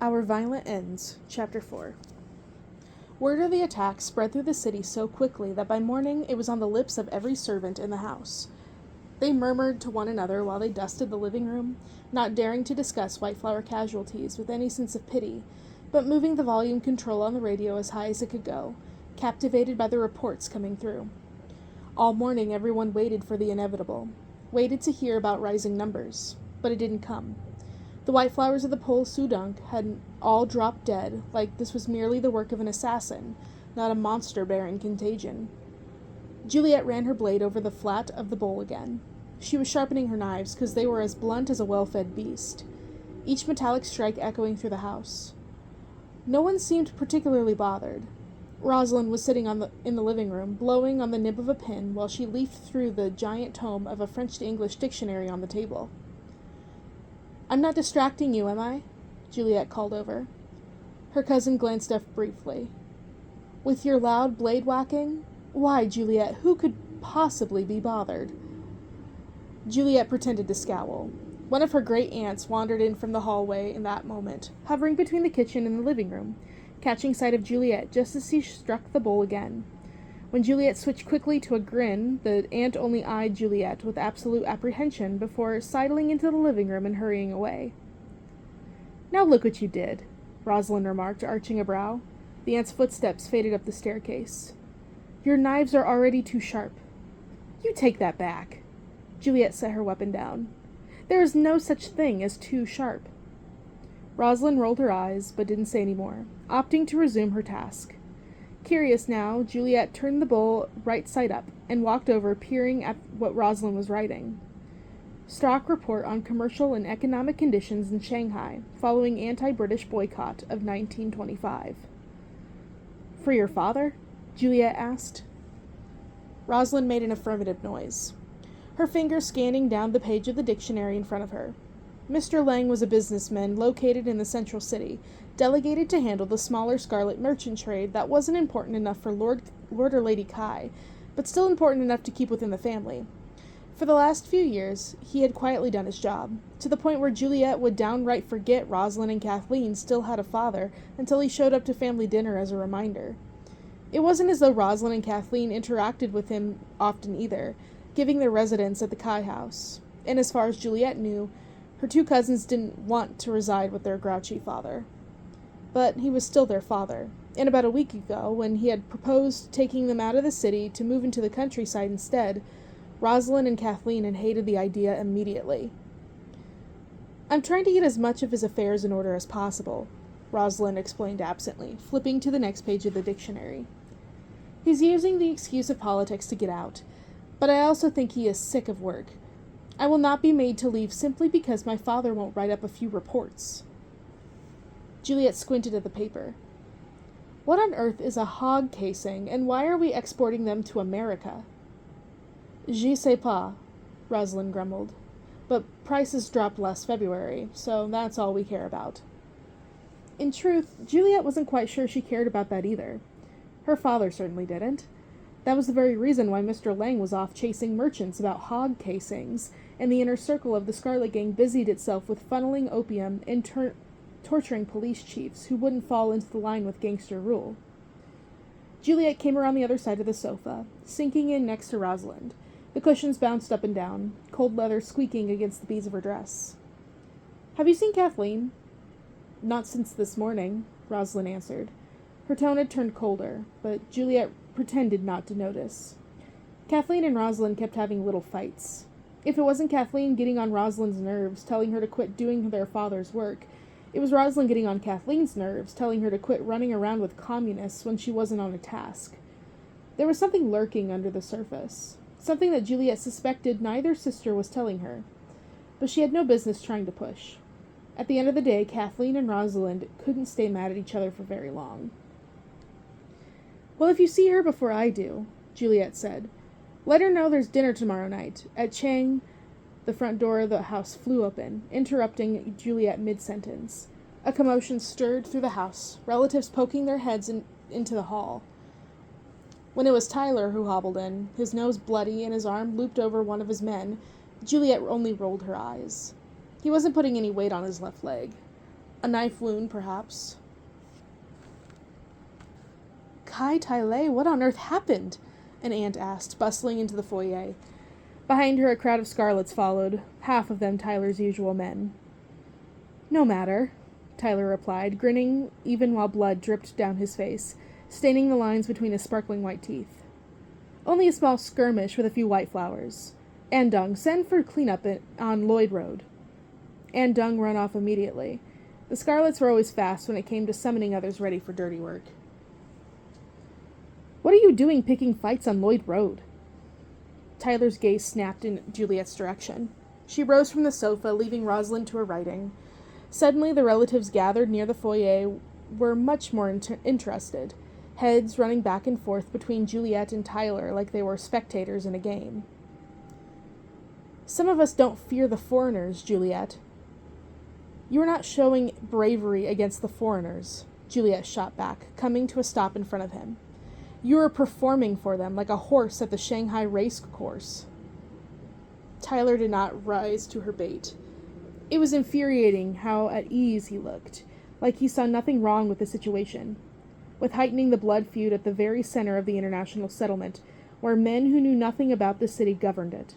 Our Violent Ends, Chapter 4. Word of the attack spread through the city so quickly that by morning it was on the lips of every servant in the house. They murmured to one another while they dusted the living room, not daring to discuss White Flower casualties with any sense of pity, but moving the volume control on the radio as high as it could go, captivated by the reports coming through. All morning everyone waited for the inevitable, waited to hear about rising numbers, but it didn't come. The White Flowers of the Pole Sudunk had all dropped dead, like this was merely the work of an assassin, not a monster-bearing contagion. Juliet ran her blade over the flat of the bowl again. She was sharpening her knives, because they were as blunt as a well-fed beast, each metallic strike echoing through the house. No one seemed particularly bothered. Rosalind was sitting in the living room, blowing on the nib of a pen while she leafed through the giant tome of a French-to-English dictionary on the table. "I'm not distracting you, am I?" Juliet called over. Her cousin glanced up briefly. "With your loud blade whacking? Why, Juliet, who could possibly be bothered?" Juliet pretended to scowl. One of her great aunts wandered in from the hallway in that moment, hovering between the kitchen and the living room, catching sight of Juliet just as she struck the bowl again. When Juliet switched quickly to a grin, the aunt only eyed Juliet with absolute apprehension before sidling into the living room and hurrying away. "Now look what you did," Rosalind remarked, arching a brow. The aunt's footsteps faded up the staircase. "Your knives are already too sharp." "You take that back." Juliet set her weapon down. "There is no such thing as too sharp." Rosalind rolled her eyes, but didn't say any more, opting to resume her task. Curious now, Juliet turned the bowl right side up and walked over, peering at what Rosalind was writing. Stock report on commercial and economic conditions in Shanghai following anti-British boycott of 1925. "For your father?" Juliet asked. Rosalind made an affirmative noise, her fingers scanning down the page of the dictionary in front of her. Mr. Lang was a businessman located in the central city, delegated to handle the smaller scarlet merchant trade that wasn't important enough for Lord or Lady Kai, but still important enough to keep within the family. For the last few years, he had quietly done his job, to the point where Juliet would downright forget Rosalind and Kathleen still had a father until he showed up to family dinner as a reminder. It wasn't as though Rosalind and Kathleen interacted with him often either, giving their residence at the Kai house, and as far as Juliet knew, her two cousins didn't want to reside with their grouchy father. But he was still their father, and about a week ago, when he had proposed taking them out of the city to move into the countryside instead, Rosalind and Kathleen had hated the idea immediately. "I'm trying to get as much of his affairs in order as possible," Rosalind explained absently, flipping to the next page of the dictionary. "He's using the excuse of politics to get out, but I also think he is sick of work. I will not be made to leave simply because my father won't write up a few reports." Juliet squinted at the paper. "What on earth is a hog casing, and why are we exporting them to America?" "Je sais pas," Rosalind grumbled. "But prices dropped last February, so that's all we care about." In truth, Juliet wasn't quite sure she cared about that either. Her father certainly didn't. That was the very reason why Mr. Lang was off chasing merchants about hog casings, and the inner circle of the Scarlet Gang busied itself with funneling opium and torturing police chiefs who wouldn't fall into the line with gangster rule. Juliet came around the other side of the sofa, sinking in next to Rosalind. The cushions bounced up and down, cold leather squeaking against the beads of her dress. "Have you seen Kathleen?" "Not since this morning," Rosalind answered. Her tone had turned colder, but Juliet pretended not to notice. Kathleen and Rosalind kept having little fights. If it wasn't Kathleen getting on Rosalind's nerves, telling her to quit doing their father's work, it was Rosalind getting on Kathleen's nerves, telling her to quit running around with communists when she wasn't on a task. There was something lurking under the surface, something that Juliet suspected neither sister was telling her, but she had no business trying to push. At the end of the day, Kathleen and Rosalind couldn't stay mad at each other for very long. "Well, if you see her before I do," Juliet said, "let her know there's dinner tomorrow night, at Chang." The front door of the house flew open, interrupting Juliet mid-sentence. A commotion stirred through the house, relatives poking their heads into the hall. When it was Tyler who hobbled in, his nose bloody and his arm looped over one of his men, Juliet only rolled her eyes. He wasn't putting any weight on his left leg. A knife wound, perhaps. Kai Tai what on earth happened? An aunt asked, bustling into the foyer. Behind her, a crowd of Scarlets followed, half of them Tyler's usual men. No matter, Tyler replied, grinning even while blood dripped down his face, staining the lines between his sparkling white teeth. Only a small skirmish with a few white flowers. Andung, send for cleanup on Lloyd Road. Andung ran off immediately. The Scarlets were always fast when it came to summoning others ready for dirty work. What are you doing picking fights on Lloyd Road? Tyler's gaze snapped in Juliet's direction. She rose from the sofa, leaving Rosalind to her writing. Suddenly, the relatives gathered near the foyer were much more interested, heads running back and forth between Juliet and Tyler like they were spectators in a game. Some of us don't fear the foreigners, Juliet. You are not showing bravery against the foreigners, Juliet shot back, coming to a stop in front of him. You are performing for them like a horse at the Shanghai race course. Tyler did not rise to her bait. It was infuriating how at ease he looked, like he saw nothing wrong with the situation, with heightening the blood feud at the very center of the international settlement, where men who knew nothing about the city governed it.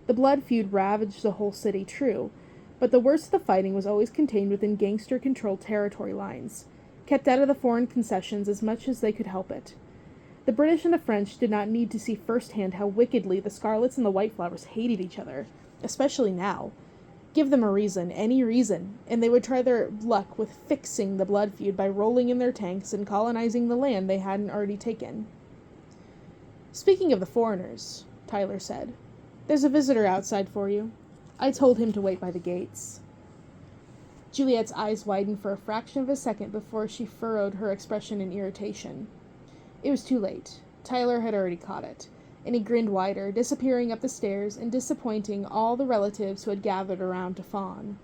The blood feud ravaged the whole city, true, but the worst of the fighting was always contained within gangster-controlled territory lines, kept out of the foreign concessions as much as they could help it. The British and the French did not need to see firsthand how wickedly the Scarlets and the Whiteflowers hated each other, especially now. Give them a reason, any reason, and they would try their luck with fixing the blood feud by rolling in their tanks and colonizing the land they hadn't already taken. Speaking of the foreigners, Tyler said, there's a visitor outside for you. I told him to wait by the gates. Juliet's eyes widened for a fraction of a second before she furrowed her expression in irritation. It was too late. Tyler had already caught it, and he grinned wider, disappearing up the stairs and disappointing all the relatives who had gathered around to fawn.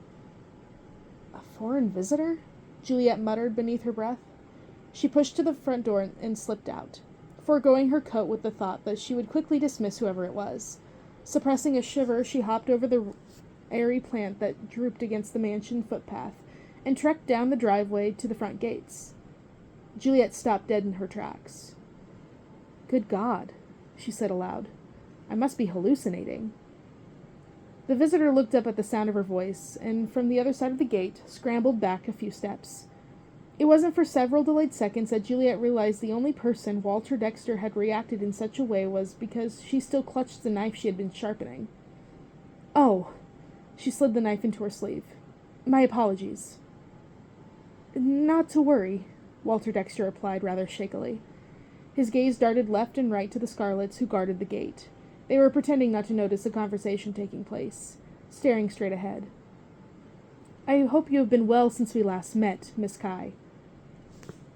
A foreign visitor? Juliet muttered beneath her breath. She pushed to the front door and slipped out, foregoing her coat with the thought that she would quickly dismiss whoever it was. Suppressing a shiver, she hopped over the airy plant that drooped against the mansion footpath and trekked down the driveway to the front gates. Juliet stopped dead in her tracks. Good God, she said aloud. I must be hallucinating. The visitor looked up at the sound of her voice, and from the other side of the gate, scrambled back a few steps. It wasn't for several delayed seconds that Juliet realized the only person Walter Dexter had reacted in such a way was because she still clutched the knife she had been sharpening. Oh, she slid the knife into her sleeve. My apologies. Not to worry, Walter Dexter replied rather shakily. His gaze darted left and right to the Scarlets who guarded the gate. They were pretending not to notice the conversation taking place, staring straight ahead. I hope you have been well since we last met, Miss Kai.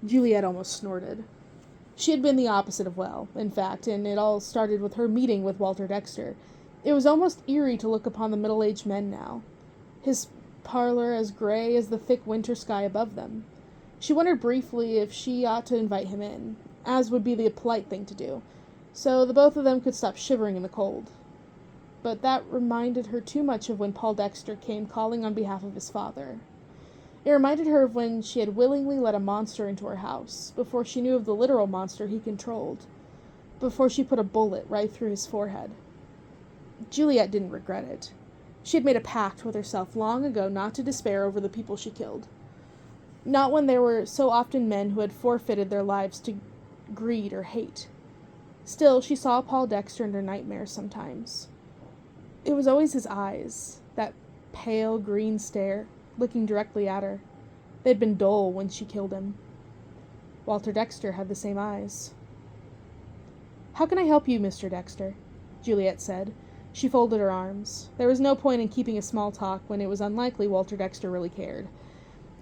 Juliet almost snorted. She had been the opposite of well, in fact, and it all started with her meeting with Walter Dexter. It was almost eerie to look upon the middle-aged men now, his parlor as gray as the thick winter sky above them. She wondered briefly if she ought to invite him in, as would be the polite thing to do, so the both of them could stop shivering in the cold. But that reminded her too much of when Paul Dexter came calling on behalf of his father. It reminded her of when she had willingly let a monster into her house, before she knew of the literal monster he controlled, before she put a bullet right through his forehead. Juliet didn't regret it. She had made a pact with herself long ago not to despair over the people she killed. Not when there were so often men who had forfeited their lives to greed or hate. Still, she saw Paul Dexter in her nightmares sometimes. It was always his eyes, that pale green stare, looking directly at her. They'd been dull when she killed him. Walter Dexter had the same eyes. How can I help you, Mr. Dexter? Juliet said. She folded her arms. There was no point in keeping a small talk when it was unlikely Walter Dexter really cared.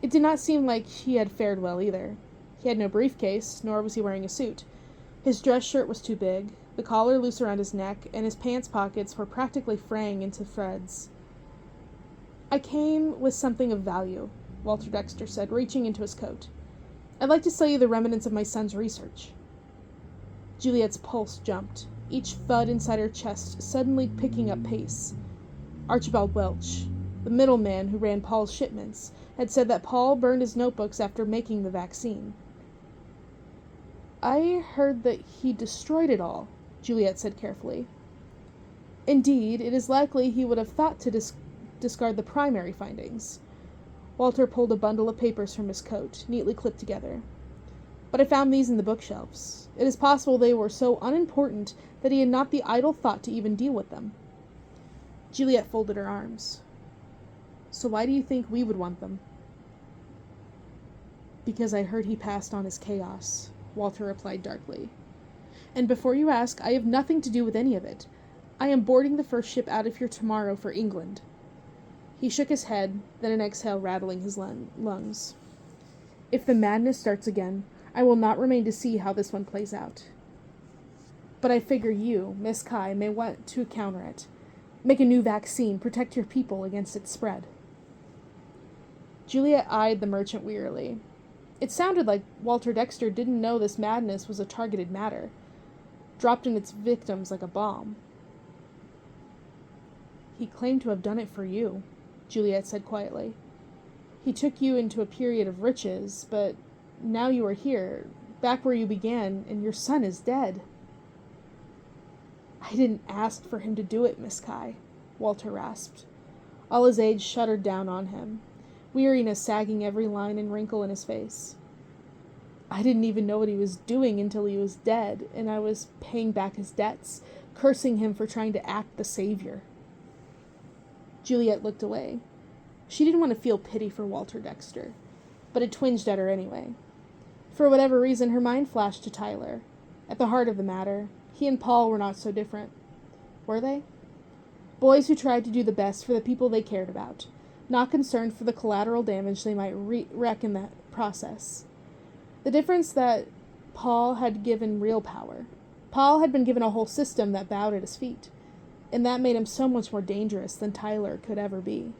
It did not seem like he had fared well either. He had no briefcase, nor was he wearing a suit. His dress shirt was too big, the collar loose around his neck, and his pants pockets were practically fraying into threads. I came with something of value, Walter Dexter said, reaching into his coat. I'd like to sell you the remnants of my son's research. Juliet's pulse jumped, each thud inside her chest suddenly picking up pace. Archibald Welch, the middleman who ran Paul's shipments, had said that Paul burned his notebooks after making the vaccine. I heard that he destroyed it all, Juliet said carefully. Indeed, it is likely he would have thought to discard the primary findings. Walter pulled a bundle of papers from his coat, neatly clipped together. But I found these in the bookshelves. It is possible they were so unimportant that he had not the idle thought to even deal with them. Juliet folded her arms. So why do you think we would want them? Because I heard he passed on his chaos, Walter replied darkly. And before you ask, I have nothing to do with any of it. I am boarding the first ship out of here tomorrow for England. He shook his head, then an exhale rattling his lungs. If the madness starts again, I will not remain to see how this one plays out. But I figure you, Miss Kai, may want to counter it. Make a new vaccine, protect your people against its spread. Juliet eyed the merchant wearily. It sounded like Walter Dexter didn't know this madness was a targeted matter, dropped in its victims like a bomb. He claimed to have done it for you, Juliet said quietly. He took you into a period of riches, but now you are here, back where you began, and your son is dead. I didn't ask for him to do it, Miss Kai, Walter rasped. All his age shuddered down on him, weariness sagging every line and wrinkle in his face. I didn't even know what he was doing until he was dead, and I was paying back his debts, cursing him for trying to act the savior. Juliet looked away. She didn't want to feel pity for Walter Dexter, but it twinged at her anyway. For whatever reason, her mind flashed to Tyler. At the heart of the matter, he and Paul were not so different. Were they? Boys who tried to do the best for the people they cared about, not concerned for the collateral damage they might wreak in that process. The difference that Paul had given real power. Paul had been given a whole system that bowed at his feet, and that made him so much more dangerous than Tyler could ever be.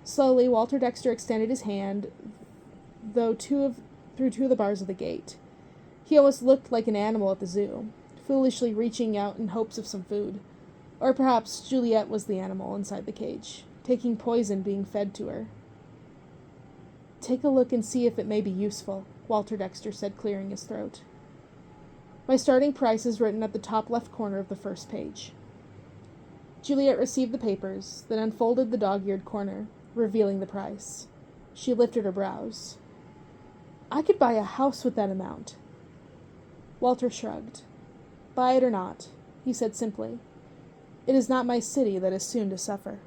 Slowly, Walter Dexter extended his hand, through two of the bars of the gate. He almost looked like an animal at the zoo, foolishly reaching out in hopes of some food. Or perhaps Juliet was the animal inside the cage, taking poison being fed to her. Take a look and see if it may be useful, Walter Dexter said, clearing his throat. My starting price is written at the top left corner of the first page. Juliet received the papers, then unfolded the dog-eared corner, revealing the price. She lifted her brows. I could buy a house with that amount. Walter shrugged. Buy it or not, he said simply. It is not my city that is soon to suffer.